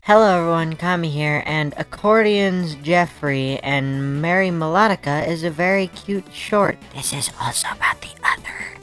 Hello everyone, Kami here, and Accordion's Jeffrey and Mary Melodica is a very cute short. This is also about the other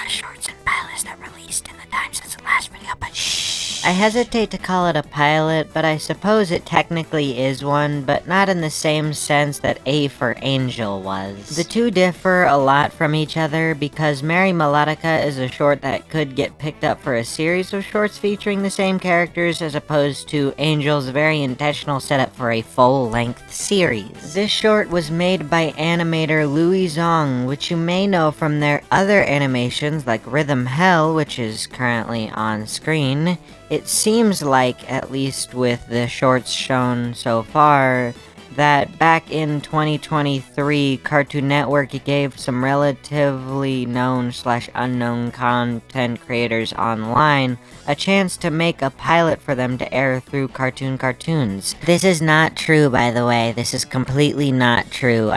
shorts and pilots that released in the time since the last video, but shh. I hesitate to call it a pilot, but I suppose it technically is one, but not in the same sense that A for Angel was. The two differ a lot from each other because Mary Melodica is a short that could get picked up for a series of shorts featuring the same characters as opposed to Angel's very intentional setup for a full-length series. This short was made by animator Louis Zong, which you may know from their other animations like Rhythm Hell, which is currently on screen. It seems like, at least with the shorts shown so far, that back in 2023, Cartoon Network gave some relatively known/unknown content creators online a chance to make a pilot for them to air through Cartoons. This is not true, by the way. This is completely not true.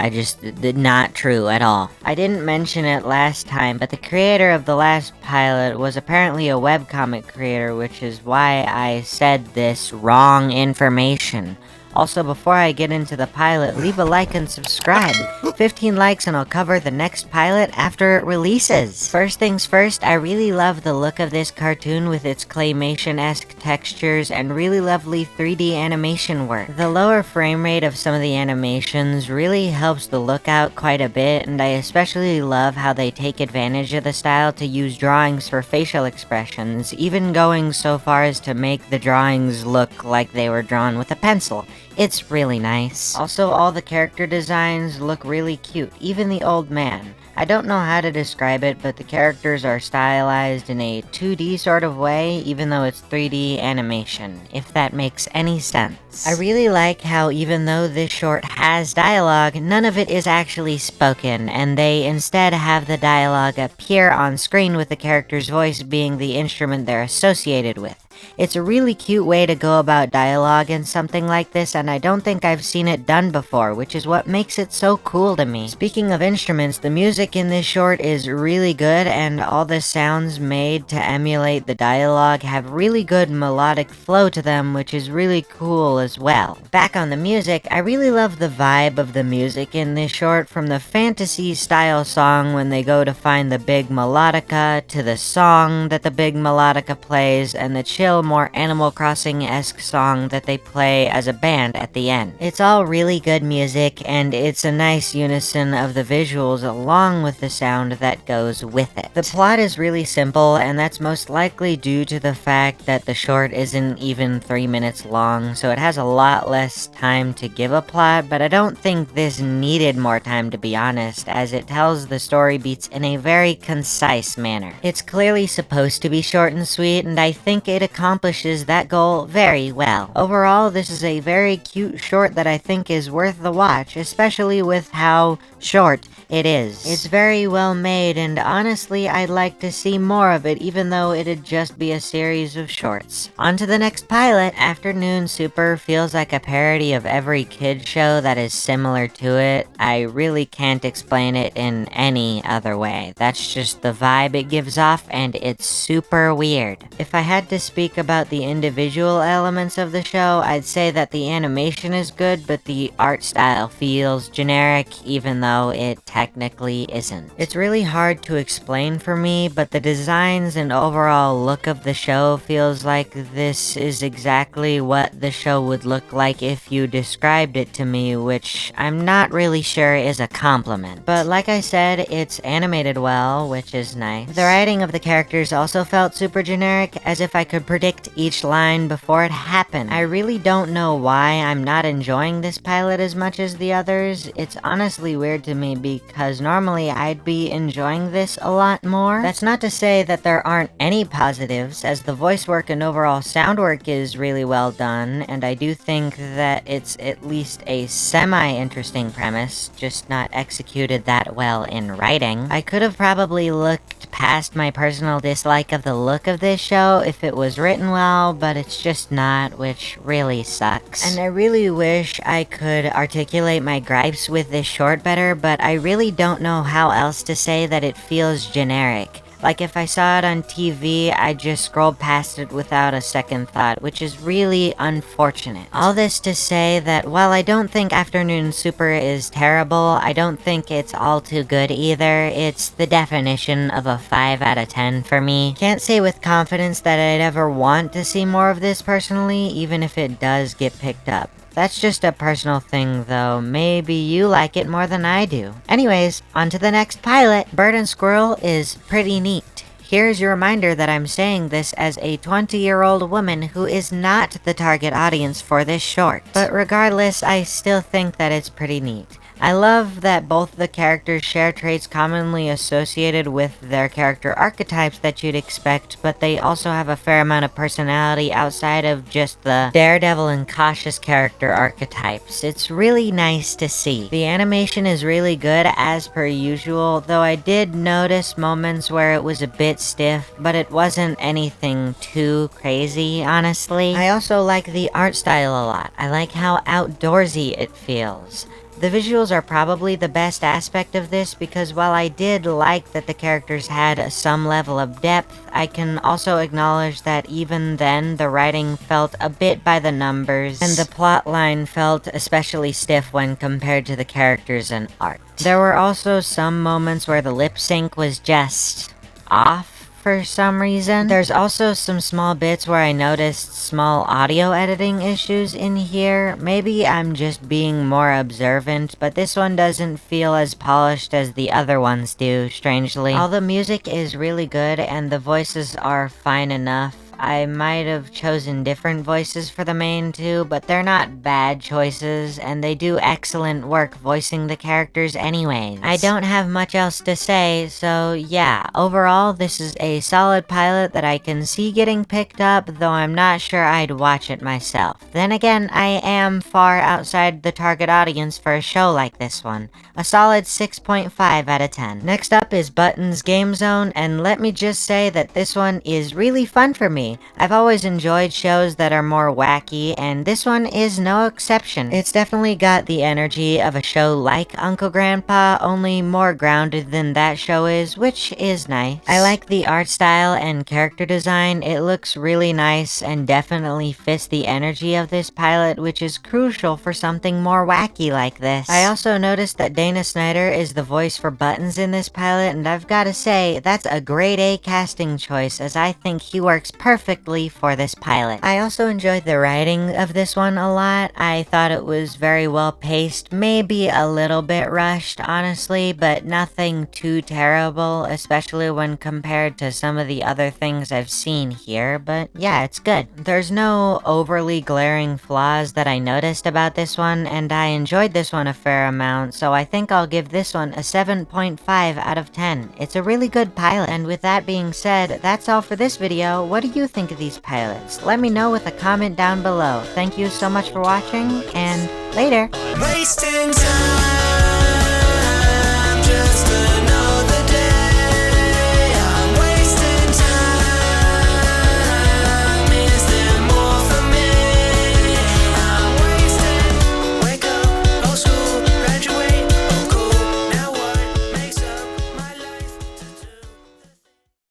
Not true at all. I didn't mention it last time, but the creator of the last pilot was apparently a webcomic creator, which is why I said this wrong information. Also, before I get into the pilot, leave a like and subscribe. 15 likes and I'll cover the next pilot after it releases. First things first, I really love the look of this cartoon with its claymation-esque textures and really lovely 3D animation work. The lower frame rate of some of the animations really helps the look out quite a bit, and I especially love how they take advantage of the style to use drawings for facial expressions, even going so far as to make the drawings look like they were drawn with a pencil. It's really nice. Also, all the character designs look really cute, even the old man. I don't know how to describe it, but the characters are stylized in a 2D sort of way, even though it's 3D animation, if that makes any sense. I really like how even though this short has dialogue, none of it is actually spoken, and they instead have the dialogue appear on screen with the character's voice being the instrument they're associated with. It's a really cute way to go about dialogue in something like this, and I don't think I've seen it done before, which is what makes it so cool to me. Speaking of instruments, the music in this short is really good, and all the sounds made to emulate the dialogue have really good melodic flow to them, which is really cool as well. Back on the music, I really love the vibe of the music in this short, from the fantasy-style song when they go to find the big melodica, to the song that the big melodica plays, and the chill, more Animal Crossing-esque song that they play as a band at the end. It's all really good music, and it's a nice unison of the visuals along with the sound that goes with it. The plot is really simple, and that's most likely due to the fact that the short isn't even 3 minutes long, so it has a lot less time to give a plot, but I don't think this needed more time, to be honest, as it tells the story beats in a very concise manner. It's clearly supposed to be short and sweet, and I think it accomplishes that goal very well. Overall, this is a very cute short that I think is worth the watch, especially with how short it is. It's very well made, and honestly, I'd like to see more of it, even though it'd just be a series of shorts. On to the next pilot. Afternoon Super feels like a parody of every kid show that is similar to it. I really can't explain it in any other way. That's just the vibe it gives off, and it's super weird. If I had to speak about the individual elements of the show, I'd say that the animation is good, but the art style feels generic, even though it technically isn't. It's really hard to explain for me, but the designs and overall look of the show feels like this is exactly what the show would look like if you described it to me, which I'm not really sure is a compliment. But like I said, it's animated well, which is nice. The writing of the characters also felt super generic, as if I could predict each line before it happened. I really don't know why I'm not enjoying this pilot as much as the others. It's honestly weird to me because normally I'd be enjoying this a lot more. That's not to say that there aren't any positives, as the voice work and overall sound work is really well done, and I do think that it's at least a semi-interesting premise, just not executed that well in writing. I could have probably looked past my personal dislike of the look of this show if it was written well, but it's just not, which really sucks. And I really wish I could articulate my gripes with this short better, but I really don't know how else to say that it feels generic. Like if I saw it on TV, I'd just scroll past it without a second thought, which is really unfortunate. All this to say that while I don't think Afternoon Super is terrible, I don't think it's all too good either. It's the definition of a 5 out of 10 for me. Can't say with confidence that I'd ever want to see more of this personally, even if it does get picked up. That's just a personal thing though, maybe you like it more than I do. Anyways, on to the next pilot. Bird and Squirrel is pretty neat. Here's your reminder that I'm saying this as a 20-year-old woman who is not the target audience for this short. But regardless, I still think that it's pretty neat. I love that both the characters share traits commonly associated with their character archetypes that you'd expect, but they also have a fair amount of personality outside of just the daredevil and cautious character archetypes. It's really nice to see. The animation is really good as per usual, though I did notice moments where it was a bit stiff, but it wasn't anything too crazy, honestly. I also like the art style a lot. I like how outdoorsy it feels. The visuals are probably the best aspect of this because while I did like that the characters had some level of depth, I can also acknowledge that even then the writing felt a bit by the numbers, and the plot line felt especially stiff when compared to the characters and art. There were also some moments where the lip sync was just off for some reason. There's also some small bits where I noticed small audio editing issues in here. Maybe I'm just being more observant, but this one doesn't feel as polished as the other ones do, strangely. All the music is really good and the voices are fine enough. I might have chosen different voices for the main two, but they're not bad choices, and they do excellent work voicing the characters anyways. I don't have much else to say, so yeah, overall this is a solid pilot that I can see getting picked up, though I'm not sure I'd watch it myself. Then again, I am far outside the target audience for a show like this one. A solid 6.5 out of 10. Next up is Buttons Gamezone, and let me just say that this one is really fun for me. I've always enjoyed shows that are more wacky, and this one is no exception. It's definitely got the energy of a show like Uncle Grandpa, only more grounded than that show is, which is nice. I like the art style and character design. It looks really nice and definitely fits the energy of this pilot, which is crucial for something more wacky like this. I also noticed that Dana Snyder is the voice for Buttons in this pilot, and I've gotta say, that's a grade A casting choice, as I think he works perfectly for this pilot. I also enjoyed the writing of this one a lot. I thought it was very well paced, maybe a little bit rushed, honestly, but nothing too terrible, especially when compared to some of the other things I've seen here, but yeah, it's good. There's no overly glaring flaws that I noticed about this one, and I enjoyed this one a fair amount, so I think I'll give this one a 7.5 out of 10. It's a really good pilot, and with that being said, that's all for this video. What do you think of these pilots? Let me know with a comment down below. Thank you so much for watching, and later! Wasting time.